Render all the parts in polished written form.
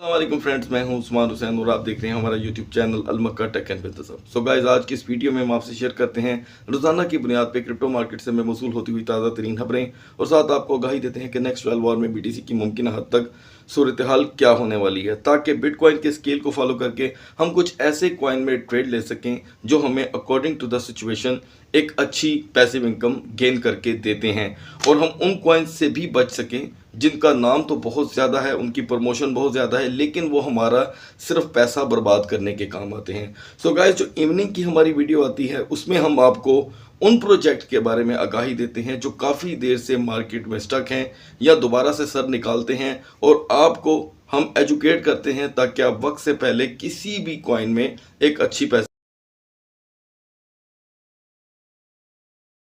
अस्सलाम फ्रेंड्स, मैं हूं उस्मान हुसैन और आप देख रहे हैं हमारा यूट्यूब चैनल अलमक्का tech and business. So guys, आज की इस वीडियो में हम आपसे शेयर करते हैं रोजाना की बुनियाद पे क्रिप्टो मार्केट से में मौसूल होती हुई ताज़ा तरीन खबरें और साथ आपको आगाही देते हैं कि नेक्स्ट 12 वॉर में बीटीसी की मुमकिन हद तक सूरत हाल क्या होने वाली है, ताकि बिटकॉइन के स्केल को फॉलो करके हम कुछ ऐसे कॉइन में ट्रेड ले सकें जो हमें अकॉर्डिंग टू द सिचुएशन एक अच्छी पैसिव इनकम गेन करके देते हैं और हम उन कॉइन्स से भी बच सकें जिनका नाम तो बहुत ज़्यादा है, उनकी प्रमोशन बहुत ज़्यादा है, लेकिन वो हमारा सिर्फ पैसा बर्बाद करने के काम आते हैं। सो गाइस, जो इवनिंग की हमारी वीडियो आती है उसमें हम आपको उन प्रोजेक्ट के बारे में आगाही देते हैं जो काफ़ी देर से मार्केट में स्टक हैं या दोबारा से सर निकालते हैं और आपको हम एजुकेट करते हैं ताकि आप वक्त से पहले किसी भी कॉइन में एक अच्छी पैसिव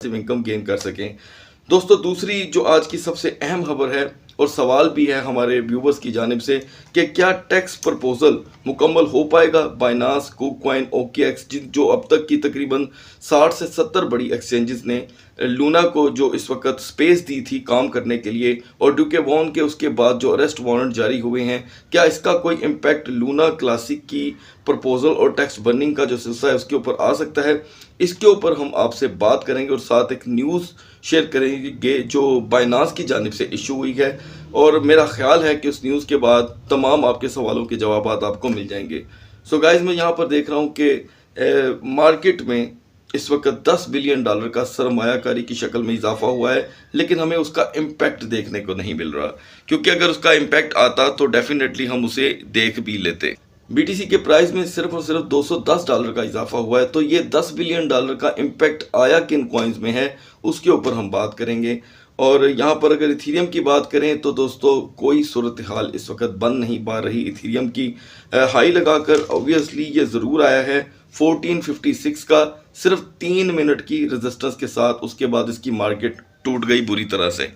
इनकम गेन कर सकें। दोस्तों, दूसरी जो आज की सबसे अहम खबर है और सवाल भी है हमारे व्यूवर्स की जानिब से कि क्या टैक्स प्रपोजल मुकम्मल हो पाएगा बाइनांस, कुककॉइन, ओकेएक्स, जो अब तक की तकरीबन 60 से 70 बड़ी एक्सचेंजेस ने लूना को जो इस वक्त स्पेस दी थी काम करने के लिए और ड्यूके वॉन के उसके बाद जो अरेस्ट वारंट जारी हुए हैं, क्या इसका कोई इम्पैक्ट लूना क्लासिक की प्रपोजल और टैक्स बर्निंग का जो सिलसिला है उसके ऊपर आ सकता है? इसके ऊपर हम आपसे बात करेंगे और साथ एक न्यूज़ शेयर करेंगे जो बाइनांस की जानिब से इशू हुई है और मेरा ख्याल है कि उस न्यूज़ के बाद तमाम आपके सवालों के जवाब आपको मिल जाएंगे। सो गाइज, मैं यहाँ पर देख रहा हूँ कि मार्केट में इस वक्त $10 बिलियन का सरमायाकारी की शक्ल में इजाफा हुआ है, लेकिन हमें उसका इम्पैक्ट देखने को नहीं मिल रहा, क्योंकि अगर उसका इम्पैक्ट आता तो डेफिनेटली हम उसे देख भी लेते। बीटीसी के प्राइस में सिर्फ और सिर्फ $210 का इजाफा हुआ है, तो ये $10 बिलियन का इम्पैक्ट आया किन कॉइन्स में है उसके ऊपर हम बात करेंगे। और यहाँ पर अगर इथीरियम की बात करें तो दोस्तों कोई सूरत हाल इस वक्त बन नहीं पा रही। इथीरियम की हाई लगाकर ऑब्वियसली ये ज़रूर आया है 1456 का, सिर्फ 3 मिनट की रेजिस्टेंस के साथ, उसके बाद इसकी मार्केट टूट गई बुरी तरह से।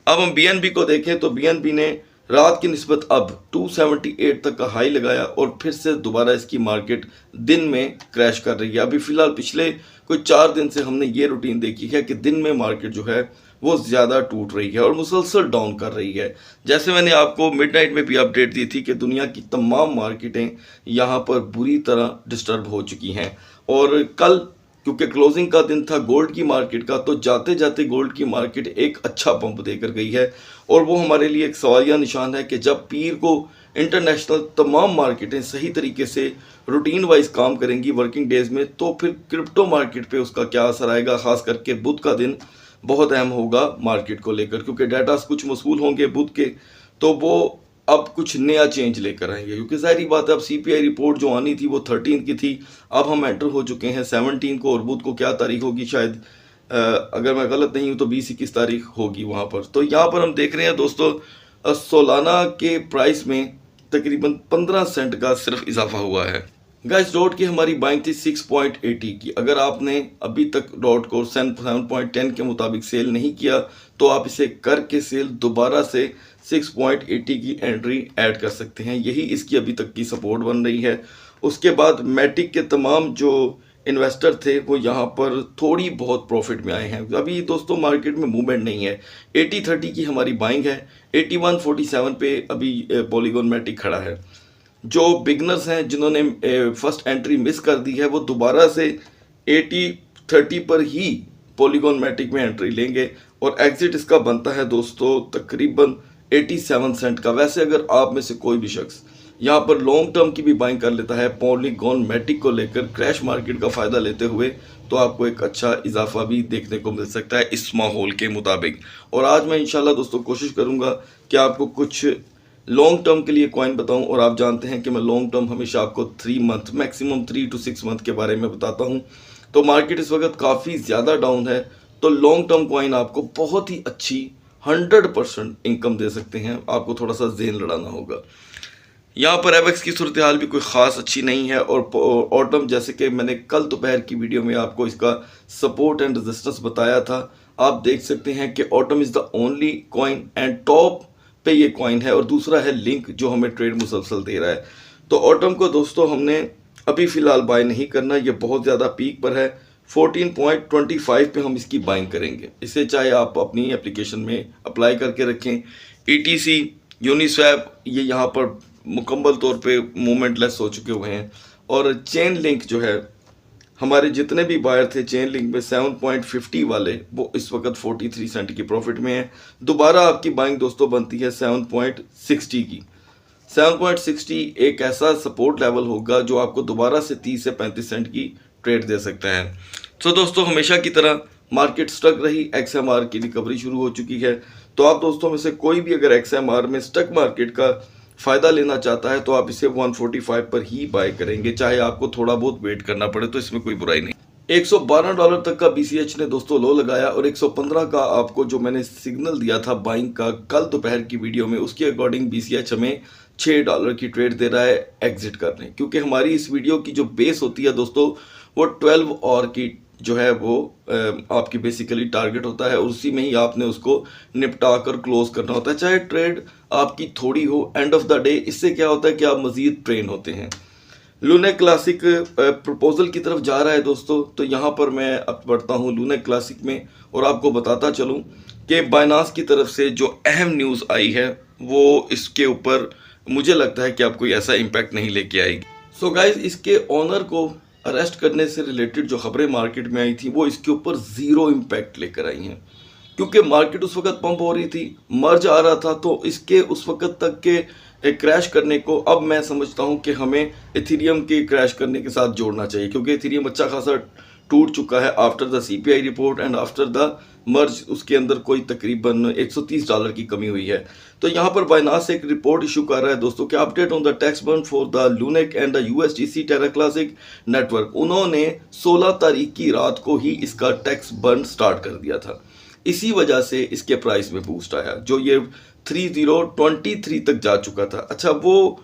अब हम बीएनबी को देखें तो बीएनबी ने रात की निस्बत अब 278 तक का हाई लगाया और फिर से दोबारा इसकी मार्केट दिन में क्रैश कर रही है। अभी फ़िलहाल पिछले कोई 4 दिन से हमने ये रूटीन देखी है कि दिन में मार्केट जो है वो ज़्यादा टूट रही है और मुसलसल डाउन कर रही है। जैसे मैंने आपको मिडनाइट में भी अपडेट दी थी कि दुनिया की तमाम मार्केटें यहाँ पर बुरी तरह डिस्टर्ब हो चुकी हैं और कल क्योंकि क्लोजिंग का दिन था गोल्ड की मार्केट का, तो जाते जाते गोल्ड की मार्केट एक अच्छा पंप देकर गई है और वो हमारे लिए एक सवालिया निशान है कि जब पीर को इंटरनेशनल तमाम मार्केटें सही तरीके से रूटीन वाइज काम करेंगी वर्किंग डेज में, तो फिर क्रिप्टो मार्केट पे उसका क्या असर आएगा। खास करके बुध का दिन बहुत अहम होगा मार्केट को लेकर, क्योंकि डाटा कुछ मसूल होंगे बुध के, तो वो अब कुछ नया चेंज लेकर आएंगे। क्योंकि जाहिर बात है, अब सीपीआई रिपोर्ट जो आनी थी वो 13 की थी, अब हम एंटर हो चुके हैं 17 को और बुध को क्या तारीख होगी, शायद अगर मैं गलत नहीं हूँ तो 20-21 तारीख होगी वहाँ पर। तो यहाँ पर हम देख रहे हैं दोस्तों सोलाना के प्राइस में तकरीबन 15 सेंट का सिर्फ इजाफा हुआ है। गाइस, डॉट की हमारी बाइंग थी 6.80 की। अगर आपने अभी तक डॉट को 7.10 के मुताबिक सेल नहीं किया तो आप इसे करके सेल दोबारा से 6.80 की एंट्री ऐड कर सकते हैं। यही इसकी अभी तक की सपोर्ट बन रही है। उसके बाद मैटिक के तमाम जो इन्वेस्टर थे वो यहाँ पर थोड़ी बहुत प्रॉफिट में आए हैं। अभी दोस्तों मार्केट में मूवमेंट नहीं है। 80-30 की हमारी बाइंग है। 81-47 पे अभी पॉलीगॉन मैटिक खड़ा है। जो बिगनर्स हैं जिन्होंने फर्स्ट एंट्री मिस कर दी है वो दोबारा से 80-30 पर ही पॉलीगॉन मैटिक में एंट्री लेंगे और एग्जिट इसका बनता है दोस्तों तकरीबन 87 सेंट का। वैसे अगर आप में से कोई भी शख्स यहाँ पर लॉन्ग टर्म की भी बाइंग कर लेता है पॉलीगॉन मैटिक को लेकर क्रैश मार्केट का फ़ायदा लेते हुए, तो आपको एक अच्छा इजाफा भी देखने को मिल सकता है इस माहौल के मुताबिक। और आज मैं इंशाल्लाह दोस्तों कोशिश करूँगा कि आपको कुछ लॉन्ग टर्म के लिए कॉइन बताऊं और आप जानते हैं कि मैं लॉन्ग टर्म हमेशा आपको 3 मंथ मैक्सिमम 3 to 6 मंथ के बारे में बताता हूं। तो मार्केट इस वक्त काफ़ी ज़्यादा डाउन है, तो लॉन्ग टर्म कॉइन आपको बहुत ही अच्छी 100% इनकम दे सकते हैं। आपको थोड़ा सा जेन लड़ाना होगा। यहाँ पर एवेक्स की सूरत हाल भी कोई ख़ास अच्छी नहीं है और ऑटम, जैसे कि मैंने कल दोपहर की वीडियो में आपको इसका सपोर्ट एंड रेजिस्टेंस बताया था, आप देख सकते हैं कि autumn is the only coin and top पे ये कॉइन है और दूसरा है लिंक जो हमें ट्रेड मुसलसल दे रहा है। तो ऑटम को दोस्तों हमने अभी फ़िलहाल बाय नहीं करना, ये बहुत ज़्यादा पीक पर है। 14.25 पे हम इसकी बाइंग करेंगे। इसे चाहे आप अपनी एप्लीकेशन में अप्लाई करके रखें। ETC, यूनिस्वैप, ये यहाँ पर मुकम्मल तौर पे मूवमेंट लेस हो चुके हुए हैं। और चेन लिंक जो है, हमारे जितने भी बायर थे चेन लिंक में 7.50 वाले, वो इस वक्त 43 सेंट की प्रॉफिट में है। दोबारा आपकी बाइंग दोस्तों बनती है 7.60 की। 7.60 एक ऐसा सपोर्ट लेवल होगा जो आपको दोबारा से 30 से 35 सेंट की ट्रेड दे सकता है। तो दोस्तों हमेशा की तरह मार्केट स्टक रही, XMR की रिकवरी शुरू हो चुकी है। तो आप दोस्तों में से कोई भी अगर XMR में स्टक मार्केट का फ़ायदा लेना चाहता है तो आप इसे 145 पर ही बाय करेंगे, चाहे आपको थोड़ा बहुत वेट करना पड़े, तो इसमें कोई बुराई नहीं। $112 तक का BCH ने दोस्तों लो लगाया और 115 का आपको जो मैंने सिग्नल दिया था बाइंग का कल दोपहर की वीडियो में, उसके अकॉर्डिंग BCH हमें $6 की ट्रेड दे रहा है एग्जिट करने। क्योंकि हमारी इस वीडियो की जो बेस होती है दोस्तों वो 12 और की जो है वो आपकी बेसिकली टारगेट होता है, और उसी में ही आपने उसको निपटा कर क्लोज करना होता है, चाहे ट्रेड आपकी थोड़ी हो। एंड ऑफ द डे इससे क्या होता है कि आप मजीद ट्रेन होते हैं। लूनेक क्लासिक प्रपोजल की तरफ जा रहा है दोस्तों। तो यहाँ पर मैं अब बढ़ता हूँ लूनेक क्लासिक में और आपको बताता चलूँ कि बाइनांस की तरफ से जो अहम न्यूज़ आई है वो इसके ऊपर मुझे लगता है कि आप कोई ऐसा इम्पैक्ट नहीं लेके आएगी। सो गाइज, इसके ओनर को अरेस्ट करने से रिलेटेड जो खबरें मार्केट में आई थी वो इसके ऊपर ज़ीरो इम्पैक्ट लेकर आई हैं, क्योंकि मार्केट उस वक्त पंप हो रही थी, मर्ज आ रहा था। तो इसके उस वक्त तक के क्रैश करने को अब मैं समझता हूं कि हमें इथेरियम के क्रैश करने के साथ जोड़ना चाहिए, क्योंकि इथेरियम अच्छा खासा टूट चुका है after the CPI report and after the merge. उसके अंदर कोई तकरीबन $130 की कमी हुई है। तो यहाँ पर बाइनांस एक रिपोर्ट इशू कर रहा है दोस्तों कि update on the tax burn for the LUNC and the USDC Terra Classic network. उन्होंने 16 तारीख की रात को ही इसका टैक्स बर्न स्टार्ट कर दिया था। इसी वजह से इसके प्राइस में बूस्ट आया, जो ये 3023 तक जा चुका था। अच्छा, वो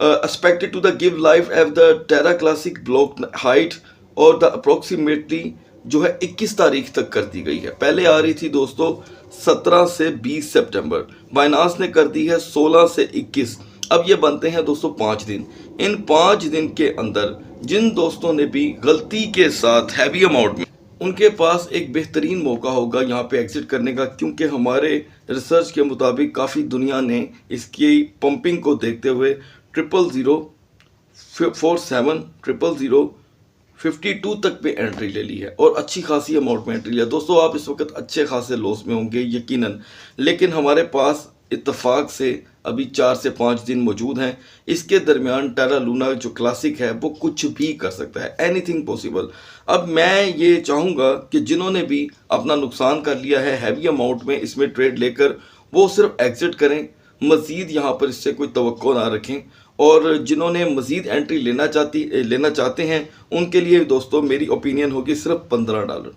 expected to the give life of the Terra Classic block height और द अप्रोक्सीमेटली जो है 21 तारीख तक कर दी गई है। पहले आ रही थी दोस्तों 17 से 20 सितंबर, बाइनांस ने कर दी है 16 से 21। अब ये बनते हैं दोस्तों 5 दिन। इन 5 दिन के अंदर जिन दोस्तों ने भी गलती के साथ हैवी अमाउंट में, उनके पास एक बेहतरीन मौका होगा यहाँ पे एग्जिट करने का, क्योंकि हमारे रिसर्च के मुताबिक काफ़ी दुनिया ने इसकी पंपिंग को देखते हुए 00047 00052 तक पे एंट्री ले ली है और अच्छी खासी अमाउंट में एंट्री लिया। दोस्तों आप इस वक्त अच्छे खासे लॉस में होंगे यकीनन, लेकिन हमारे पास इत्तेफाक से अभी 4 से 5 दिन मौजूद हैं। इसके दरमियान टेरा लूना जो क्लासिक है वो कुछ भी कर सकता है, एनीथिंग पॉसिबल। अब मैं ये चाहूँगा कि जिन्होंने भी अपना नुकसान कर लिया है हैवी अमाउंट में इसमें ट्रेड लेकर, वो सिर्फ एग्जिट करें, मज़ीद यहाँ पर इससे कोई तवक्को ना रखें। और जिन्होंने मज़ीद एंट्री लेना चाहते हैं उनके लिए दोस्तों मेरी ओपिनियन होगी सिर्फ $15,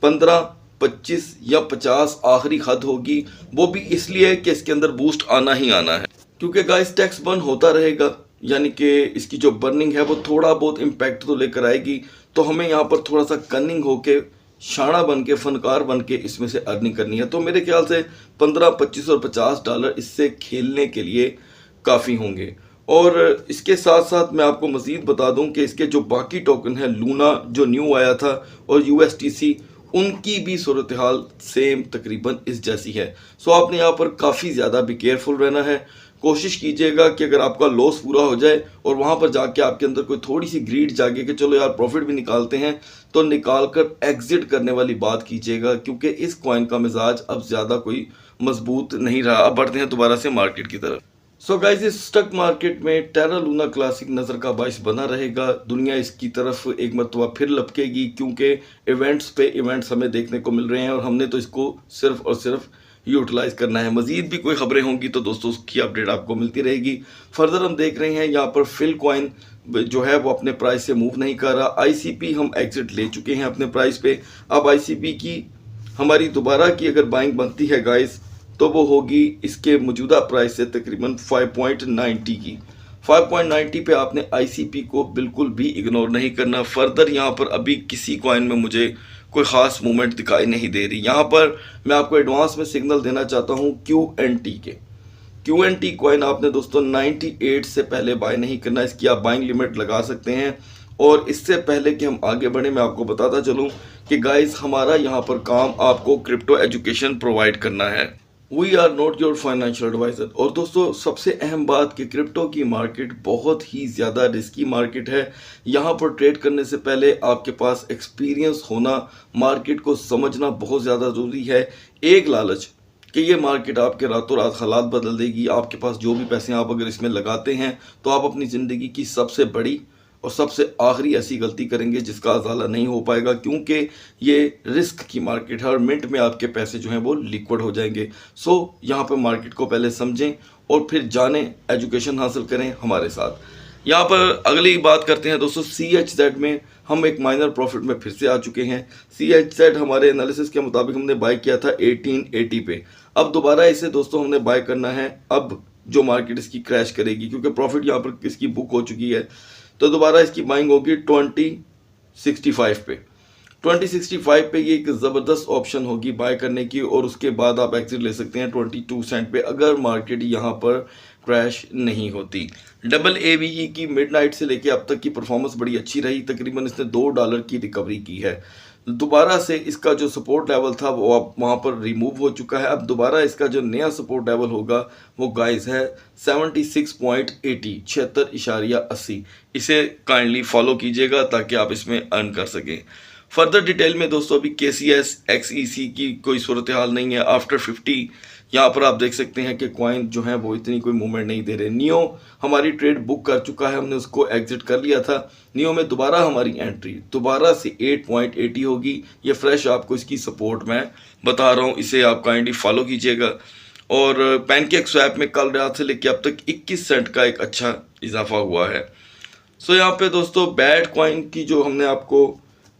15, 25 या 50 आखिरी हद होगी। वो भी इसलिए कि इसके अंदर बूस्ट आना ही आना है, क्योंकि गाइस टैक्स बर्न होता रहेगा, यानी कि इसकी जो बर्निंग है वो थोड़ा बहुत इम्पैक्ट तो लेकर आएगी। तो हमें यहाँ पर थोड़ा सा कनिंग होके, शाना बन के, फनकार बन के इसमें से अर्निंग करनी है। तो मेरे ख्याल से 15, 25 और $50 इससे खेलने के लिए काफ़ी होंगे। और इसके साथ साथ मैं आपको मज़ीद बता दूं कि इसके जो बाकी टोकन है, लूना जो न्यू आया था और USDC, उनकी भी सूरत हाल सेम तकरीबन इस जैसी है। सो आपने यहाँ पर काफ़ी ज़्यादा भी केयरफुल रहना है। कोशिश कीजिएगा कि अगर आपका लॉस पूरा हो जाए और वहाँ पर जाके आपके अंदर कोई थोड़ी सी ग्रीड जागे कि चलो यार प्रॉफिट भी निकालते हैं, तो निकाल कर एग्जिट करने वाली बात कीजिएगा, क्योंकि इस कॉइन का मिजाज अब ज़्यादा कोई मजबूत नहीं रहा। अब बढ़ते हैं दोबारा से मार्केट की तरफ। सो गाइस, इस स्टक मार्केट में टेरा लूना क्लासिक नज़र का बाइस बना रहेगा। दुनिया इसकी तरफ एक मरतबा फिर लपकेगी, क्योंकि इवेंट्स पे इवेंट्स हमें देखने को मिल रहे हैं और हमने तो इसको सिर्फ और सिर्फ यूटिलाइज करना है। मज़ीद भी कोई खबरें होंगी तो दोस्तों उसकी अपडेट आपको मिलती रहेगी। फर्दर हम देख रहे हैं यहाँ पर फिल कॉइन जो है वो अपने प्राइस से मूव नहीं कर रहा। ICP हम एग्जिट ले चुके हैं अपने प्राइस पे। अब ICP की हमारी दोबारा की अगर बाइंग बनती है गाइस, तो वो होगी इसके मौजूदा प्राइस से तकरीबन 5.90 की। 5.90 पे आपने ICP को बिल्कुल भी इग्नोर नहीं करना। फर्दर यहाँ पर अभी किसी कॉइन में मुझे कोई ख़ास मूवमेंट दिखाई नहीं दे रही। यहाँ पर मैं आपको एडवांस में सिग्नल देना चाहता हूँ QNT के। QNT कॉइन आपने दोस्तों 98 से पहले बाय नहीं करना। इसकी आप बाइंग लिमिट लगा सकते हैं। और इससे पहले कि हम आगे बढ़े, मैं आपको बताता चलूँ कि गाइस हमारा यहाँ पर काम आपको क्रिप्टो एजुकेशन प्रोवाइड करना है। We are not your financial adviser. और दोस्तों सबसे अहम बात कि क्रिप्टो की मार्केट बहुत ही ज़्यादा रिस्की मार्केट है। यहाँ पर ट्रेड करने से पहले आपके पास एक्सपीरियंस होना, मार्केट को समझना बहुत ज़्यादा ज़रूरी है। एक लालच कि ये मार्केट आपके रातों रात हालात बदल देगी, आपके पास जो भी पैसे आप अगर इसमें लगाते हैं तो आप अपनी ज़िंदगी की सबसे बड़ी और सबसे आखिरी ऐसी गलती करेंगे जिसका अजाला नहीं हो पाएगा, क्योंकि ये रिस्क की मार्केट है और मिनट में आपके पैसे जो हैं वो लिक्विड हो जाएंगे। सो यहाँ पर मार्केट को पहले समझें और फिर जानें, एजुकेशन हासिल करें हमारे साथ। यहाँ पर अगली बात करते हैं दोस्तों, CHZ में हम एक माइनर प्रॉफिट में फिर से आ चुके हैं। CHZ हमारे एनालिसिस के मुताबिक हमने बाय किया था 1880 पे। अब दोबारा इसे दोस्तों हमने बाय करना है अब जो मार्केट इसकी क्रैश करेगी, क्योंकि प्रॉफिट यहाँ पर इसकी बुक हो चुकी है। तो दोबारा इसकी बाइंग होगी 2065 पे। 2065 पे ये एक ज़बरदस्त ऑप्शन होगी बाय करने की, और उसके बाद आप एग्जिट ले सकते हैं 22 सेंट पे अगर मार्केट यहाँ पर क्रैश नहीं होती। AAVE की मिडनाइट से लेके अब तक की परफॉर्मेंस बड़ी अच्छी रही, तकरीबन इसने $2 की रिकवरी की है। दोबारा से इसका जो सपोर्ट लेवल था वो अब वहाँ पर रिमूव हो चुका है। अब दोबारा इसका जो नया सपोर्ट लेवल होगा वो गाइस है 76.80, 76.80। इसे काइंडली फॉलो कीजिएगा ताकि आप इसमें अर्न कर सकें। फर्दर डिटेल में दोस्तों अभी KCS XEC की कोई सूरत हाल नहीं है। आफ्टर 50 यहाँ पर आप देख सकते हैं कि कॉइन जो है वो इतनी कोई मूवमेंट नहीं दे रहे। नियो हमारी ट्रेड बुक कर चुका है, हमने उसको एग्जिट कर लिया था। नियो में दोबारा हमारी एंट्री दोबारा से 8.80 होगी। ये फ्रेश आपको इसकी सपोर्ट मैं बता रहा हूँ, इसे आप काइंडली फॉलो कीजिएगा। और पैनकेक स्वैप में कल रात से लेकर अब तक 21 सेंट का एक अच्छा इजाफा हुआ है। सो यहाँ पे दोस्तों बैट कॉइन की जो हमने आपको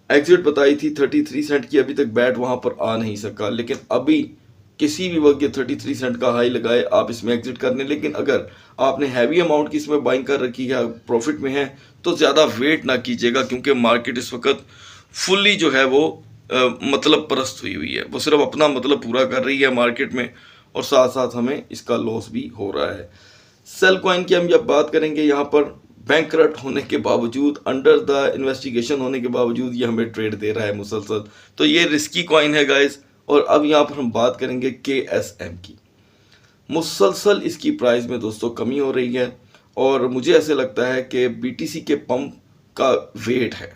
एग्जिट बताई थी 33 सेंट की, अभी तक बैट वहाँ पर आ नहीं सका, लेकिन अभी किसी भी वक्त ये 33 सेंट का हाई लगाए आप इसमें एग्जिट करने। लेकिन अगर आपने हैवी अमाउंट की इसमें बाइंग कर रखी है, प्रॉफिट में है, तो ज़्यादा वेट ना कीजिएगा, क्योंकि मार्केट इस वक्त फुल्ली जो है वो मतलब परस्त हुई है। वो सिर्फ अपना मतलब पूरा कर रही है मार्केट में, और साथ साथ हमें इसका लॉस भी हो रहा है। सेल कॉइन की हम जब बात करेंगे, यहाँ पर बैंकरप्ट होने के बावजूद, अंडर द इन्वेस्टिगेशन होने के बावजूद ये हमें ट्रेड दे रहा है मुसलसल, तो ये रिस्की कॉइन है गाइस। और अब यहाँ पर हम बात करेंगे KSM की। मुसलसल इसकी प्राइस में दोस्तों कमी हो रही है, और मुझे ऐसे लगता है कि BTC के पंप का वेट है।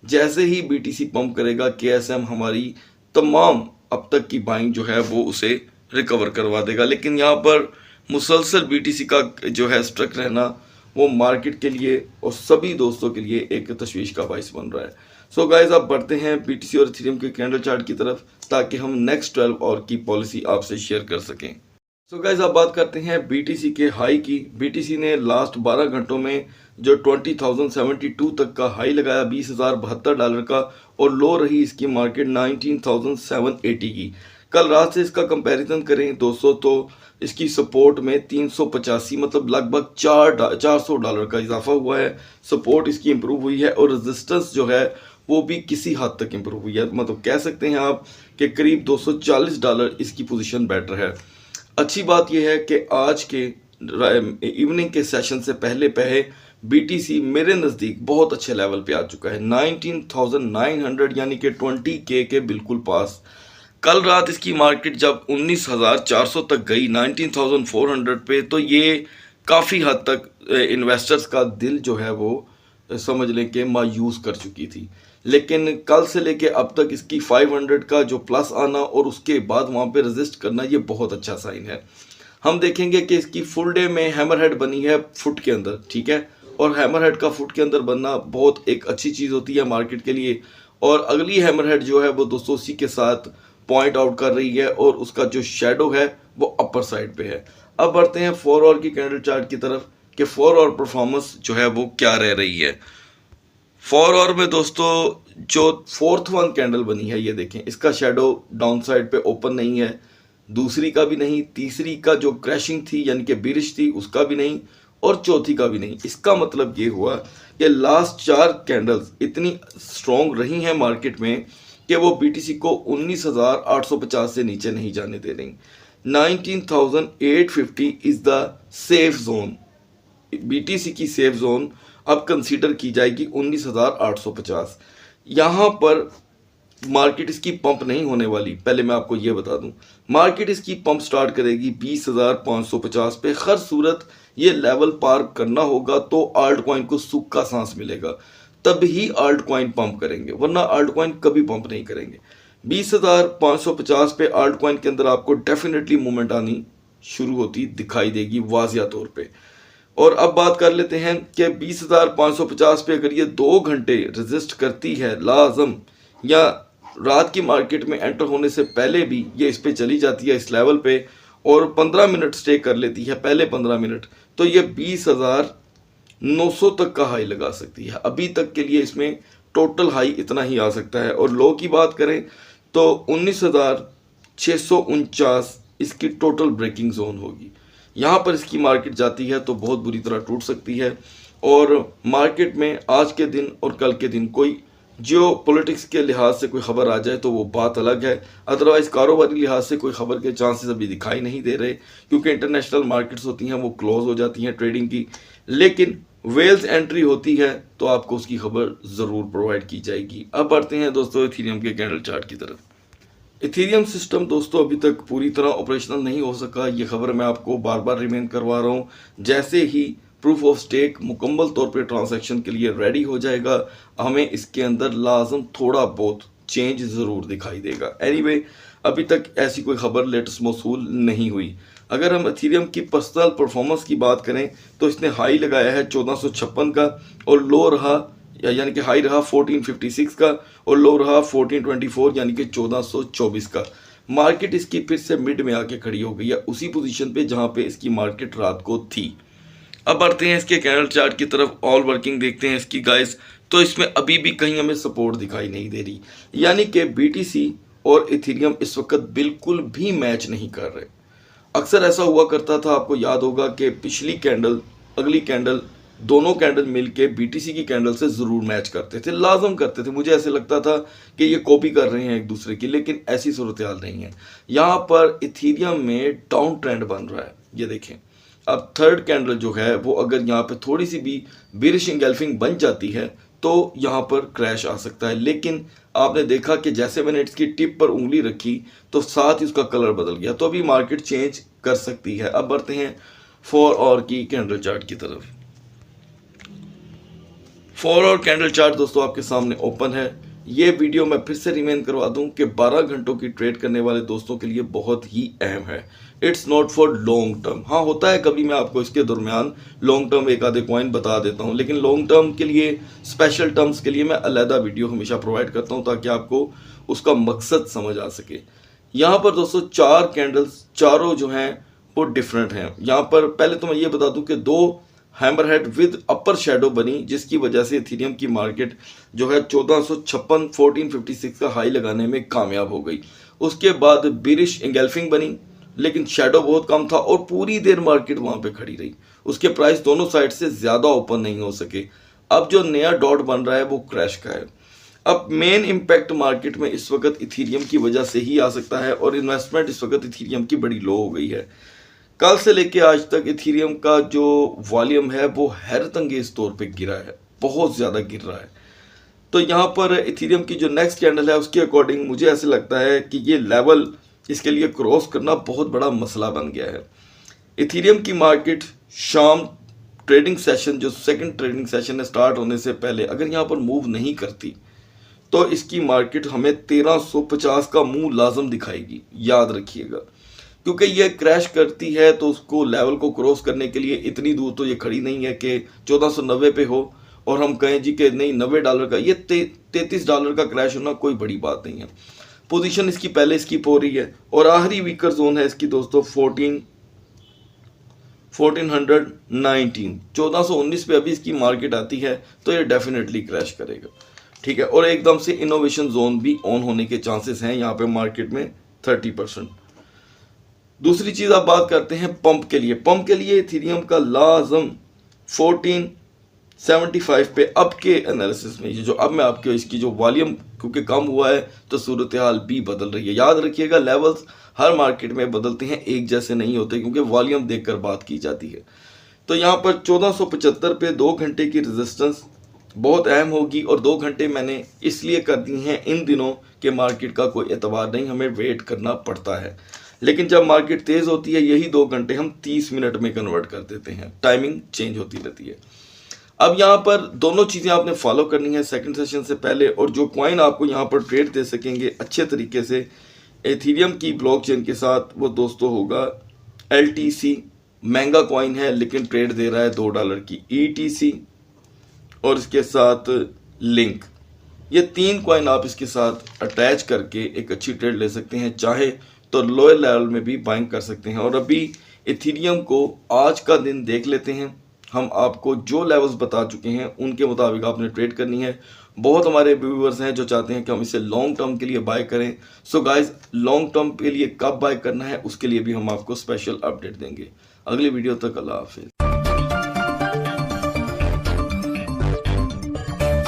जैसे ही BTC पंप करेगा KSM हमारी तमाम अब तक की बाइंग जो है वो उसे रिकवर करवा देगा। लेकिन यहाँ पर मुसलसल BTC का जो है स्ट्रक रहना वो मार्केट के लिए और सभी दोस्तों के लिए एक तशवीश का बाइस बन रहा है। सो गाइज आप बढ़ते हैं BTC और इथेरियम के कैंडल चार्ट की तरफ, ताकि हम नेक्स्ट 12 और की पॉलिसी आपसे शेयर कर सकें। सो गाइज आप बात करते हैं BTC के हाई की। BTC ने लास्ट 12 घंटों में जो 20,072 तक का हाई लगाया $20,072 का, और लो रही इसकी मार्केट 19,780 की। कल रात से इसका कंपैरिजन करें दोस्तों तो इसकी सपोर्ट में 385 मतलब लगभग $400 का इजाफा हुआ है। सपोर्ट इसकी इम्प्रूव हुई है, और रेजिस्टेंस जो है वो भी किसी हद तक इम्प्रूव हुई है। मतलब कह सकते हैं आप कि करीब $240 इसकी पोजीशन बेटर है। अच्छी बात यह है कि आज के इवनिंग के सेशन से पहले BTC मेरे नज़दीक बहुत अच्छे लेवल पे आ चुका है, 19,900 यानी कि 20K के बिल्कुल पास। कल रात इसकी मार्केट जब 19,400 तक गई 19,400 पे, तो ये काफ़ी हद तक इन्वेस्टर्स का दिल जो है वो समझ लें कि मायूस कर चुकी थी। लेकिन कल से लेके अब तक इसकी 500 का जो प्लस आना और उसके बाद वहाँ पे रेजिस्ट करना, ये बहुत अच्छा साइन है। हम देखेंगे कि इसकी फुल डे में हैमरहेड बनी है फुट के अंदर, ठीक है, और हैमरहेड का फुट के अंदर बनना बहुत एक अच्छी चीज़ होती है मार्केट के लिए। और अगली हैमरहेड जो है वो दोस्तों उसी के साथ पॉइंट आउट कर रही है, और उसका जो शेडो है वो अपर साइड पे है। अब बढ़ते हैं 4 आवर की कैंडल चार्ट की तरफ कि 4 आवर परफॉर्मेंस जो है वो क्या रह रही है। 4 आवर में दोस्तों जो 4th वन कैंडल बनी है, ये देखें, इसका शेडो डाउन साइड पे ओपन नहीं है, दूसरी का भी नहीं, तीसरी का जो क्रैशिंग थी यानी कि बिरिश थी उसका भी नहीं, और चौथी का भी नहीं। इसका मतलब ये हुआ कि लास्ट 4 कैंडल्स इतनी स्ट्रॉन्ग रही हैं मार्केट में कि वो BTC को 19,850 से नीचे नहीं जाने दे रही। 19,850 is the safe zone. BTC की सेफ जोन अब कंसीडर की जाएगी 19,850। यहाँ पर मार्केट इसकी पंप नहीं होने वाली, पहले मैं आपको ये बता दूं। मार्केट इसकी पंप स्टार्ट करेगी 20,550 पे। हर सूरत ये लेवल पार करना होगा तो आल्ट कॉइन को सुख का सांस मिलेगा, तब ही आल्ट कॉइन पंप करेंगे, वरना आल्ट कॉइन कभी पंप नहीं करेंगे। 20,550 पे आल्ट कॉइन के अंदर आपको डेफिनेटली मूवमेंट आनी शुरू होती दिखाई देगी वाजिया तौर पे। और अब बात कर लेते हैं कि 20,550 पे अगर ये 2 घंटे रेजिस्ट करती है लाजम, या रात की मार्केट में एंटर होने से पहले भी ये इस पे चली जाती है इस लेवल पे, और 15 मिनट स्टे कर लेती है, पहले 15 मिनट, तो ये 20,900 तक का हाई लगा सकती है। अभी तक के लिए इसमें टोटल हाई इतना ही आ सकता है। और लो की बात करें तो 19,649 इसकी टोटल ब्रेकिंग जोन होगी। यहाँ पर इसकी मार्केट जाती है तो बहुत बुरी तरह टूट सकती है। और मार्केट में आज के दिन और कल के दिन कोई जियो पॉलिटिक्स के लिहाज से कोई खबर आ जाए तो वो बात अलग है, अदरवाइज कारोबारी लिहाज से कोई खबर के चांसेस अभी दिखाई नहीं दे रहे, क्योंकि इंटरनेशनल मार्केट्स होती हैं वो क्लोज हो जाती हैं ट्रेडिंग की। लेकिन वेल्स एंट्री होती है तो आपको उसकी खबर ज़रूर प्रोवाइड की जाएगी। अब बढ़ते हैं दोस्तों इथेरियम के कैंडल चार्ट की तरफ। इथेरियम सिस्टम दोस्तों अभी तक पूरी तरह ऑपरेशनल नहीं हो सका, ये खबर मैं आपको बार बार रिमेन करवा रहा हूँ। जैसे ही प्रूफ ऑफ स्टेक मुकम्मल तौर पे ट्रांजैक्शन के लिए रेडी हो जाएगा, हमें इसके अंदर लाजम थोड़ा बहुत चेंज ज़रूर दिखाई देगा। एनीवे, अभी तक ऐसी कोई खबर लेटेस्ट मौसूल नहीं हुई। अगर हम इथेरियम की पर्सनल परफॉर्मेंस की बात करें तो इसने हाई लगाया है 1456 का, और लो रहा यानी कि हाई रहा 1456 का, और लो रहा 1424 यानी कि 1424 का। मार्केट इसकी फिर से मिड में आके खड़ी हो गई है, उसी पोजीशन पे जहां पे इसकी मार्केट रात को थी। अब बढ़ते हैं इसके कैंडल चार्ट की तरफ, ऑल वर्किंग देखते हैं इसकी गाइस। तो इसमें अभी भी कहीं हमें सपोर्ट दिखाई नहीं दे रही, यानी कि बीटीसी और इथेरियम इस वक्त बिल्कुल भी मैच नहीं कर रहे। अक्सर ऐसा हुआ करता था, आपको याद होगा कि पिछली कैंडल अगली कैंडल दोनों कैंडल मिलके बीटीसी की कैंडल से ज़रूर मैच करते थे, लाजम करते थे। मुझे ऐसे लगता था कि ये कॉपी कर रहे हैं एक दूसरे की, लेकिन ऐसी सूरत हाल नहीं है। यहाँ पर इथेरियम में डाउन ट्रेंड बन रहा है, ये देखें। अब थर्ड कैंडल जो है वो अगर यहाँ पे थोड़ी सी भी बेरिश एंगल्फिंग बन जाती है तो यहाँ पर क्रैश आ सकता है। लेकिन आपने देखा कि जैसे मैंने इसकी टिप पर उंगली रखी तो साथ ही उसका कलर बदल गया, तो अभी मार्केट चेंज कर सकती है। अब बढ़ते हैं 4 आवर की कैंडल चार्ट की तरफ। 4 आवर कैंडल चार्ट दोस्तों आपके सामने ओपन है। ये वीडियो मैं फिर से रिमेन करवा दूं कि 12 घंटों की ट्रेड करने वाले दोस्तों के लिए बहुत ही अहम है। It's not for long term. हाँ, होता है कभी मैं आपको इसके दरमियान लॉन्ग टर्म एक आधे कॉइन बता देता हूँ, लेकिन लॉन्ग टर्म के लिए, स्पेशल टर्म्स के लिए मैं अलहदा वीडियो हमेशा प्रोवाइड करता हूँ ताकि आपको उसका मकसद समझ आ सके। यहाँ पर दोस्तों 4 कैंडल्स, चारों जो हैं वो डिफरेंट हैं। यहाँ पर पहले तो मैं ये बता दूँ कि 2 हैमरहेड विद अपर शेडो बनी, जिसकी वजह से इथेरियम की मार्केट जो है 1456 1456 का हाई लगाने में कामयाब हो गई। उसके बाद बिरिश एंगल्फिंग बनी, लेकिन शेडो बहुत कम था और पूरी देर मार्केट वहां पे खड़ी रही। उसके प्राइस दोनों साइड से ज्यादा ओपन नहीं हो सके। अब जो नया डॉट बन रहा है वो क्रैश का है। अब मेन इम्पैक्ट मार्केट में इस वक्त इथेरियम की वजह से ही आ सकता है, और इन्वेस्टमेंट इस वक्त इथेरियम की बड़ी लो हो गई है। कल से लेके आज तक इथेरियम का जो वॉल्यूम है वो हैरत अंगेज तौर पे गिरा है, बहुत ज़्यादा गिर रहा है। तो यहाँ पर इथेरियम की जो नेक्स्ट कैंडल है उसके अकॉर्डिंग मुझे ऐसे लगता है कि ये लेवल इसके लिए क्रॉस करना बहुत बड़ा मसला बन गया है। इथेरियम की मार्केट शाम ट्रेडिंग सेशन, जो सेकंड ट्रेडिंग सेशन है स्टार्ट होने से पहले, अगर यहाँ पर मूव नहीं करती तो इसकी मार्केट हमें 1350 का मुंह लाजम दिखाएगी, याद रखिएगा। क्योंकि ये क्रैश करती है तो उसको लेवल को क्रॉस करने के लिए इतनी दूर तो ये खड़ी नहीं है कि 1490 पे हो और हम कहें जी कि नहीं $90 का, ये $33 का क्रैश होना कोई बड़ी बात नहीं है। पोजीशन इसकी पहले स्किप हो रही है, और आखिरी वीकर जोन है इसकी दोस्तों 1419। 1419 पे अभी इसकी मार्केट आती है तो ये डेफिनेटली क्रैश करेगा, ठीक है। और एकदम से इनोवेशन जोन भी ऑन होने के चांसेस हैं यहाँ पे मार्केट में 30%। दूसरी चीज आप बात करते हैं पंप के लिए। पंप के लिए इथेरियम का लाजम 1475 पे अब के एनालिसिस में, ये जो अब मैं आपके इसकी जो वॉल्यूम क्योंकि कम हुआ है तो सूरत हाल भी बदल रही है। याद रखिएगा लेवल्स हर मार्केट में बदलते हैं, एक जैसे नहीं होते, क्योंकि वॉल्यूम देखकर बात की जाती है। तो यहाँ पर 1475 पे 2 घंटे की रेजिस्टेंस बहुत अहम होगी। और 2 घंटे मैंने इसलिए कर दी हैं इन दिनों कि मार्केट का कोई एतबार नहीं, हमें वेट करना पड़ता है। लेकिन जब मार्केट तेज़ होती है यही 2 घंटे हम 30 मिनट में कन्वर्ट कर देते हैं, टाइमिंग चेंज होती रहती है। अब यहाँ पर दोनों चीज़ें आपने फॉलो करनी है सेकंड सेशन से पहले। और जो कॉइन आपको यहाँ पर ट्रेड दे सकेंगे अच्छे तरीके से एथीरियम की ब्लॉकचेन के साथ, वो दोस्तों होगा LTC, महंगा कॉइन है लेकिन ट्रेड दे रहा है $2 की, ETC और इसके साथ लिंक। ये 3 कॉइन आप इसके साथ अटैच करके एक अच्छी ट्रेड ले सकते हैं, चाहे तो लोअर लेवल में भी बाइंग कर सकते हैं। और अभी इथीरियम को आज का दिन देख लेते हैं। हम आपको जो लेवल्स बता चुके हैं उनके मुताबिक आपने ट्रेड करनी है। बहुत हमारे व्यूअर्स हैं जो चाहते हैं कि हम इसे लॉन्ग टर्म के लिए बाय करें। सो गाइस, लॉन्ग टर्म के लिए कब बाय करना है उसके लिए भी हम आपको स्पेशल अपडेट देंगे। अगली वीडियो तक अल्लाह हाफिज़।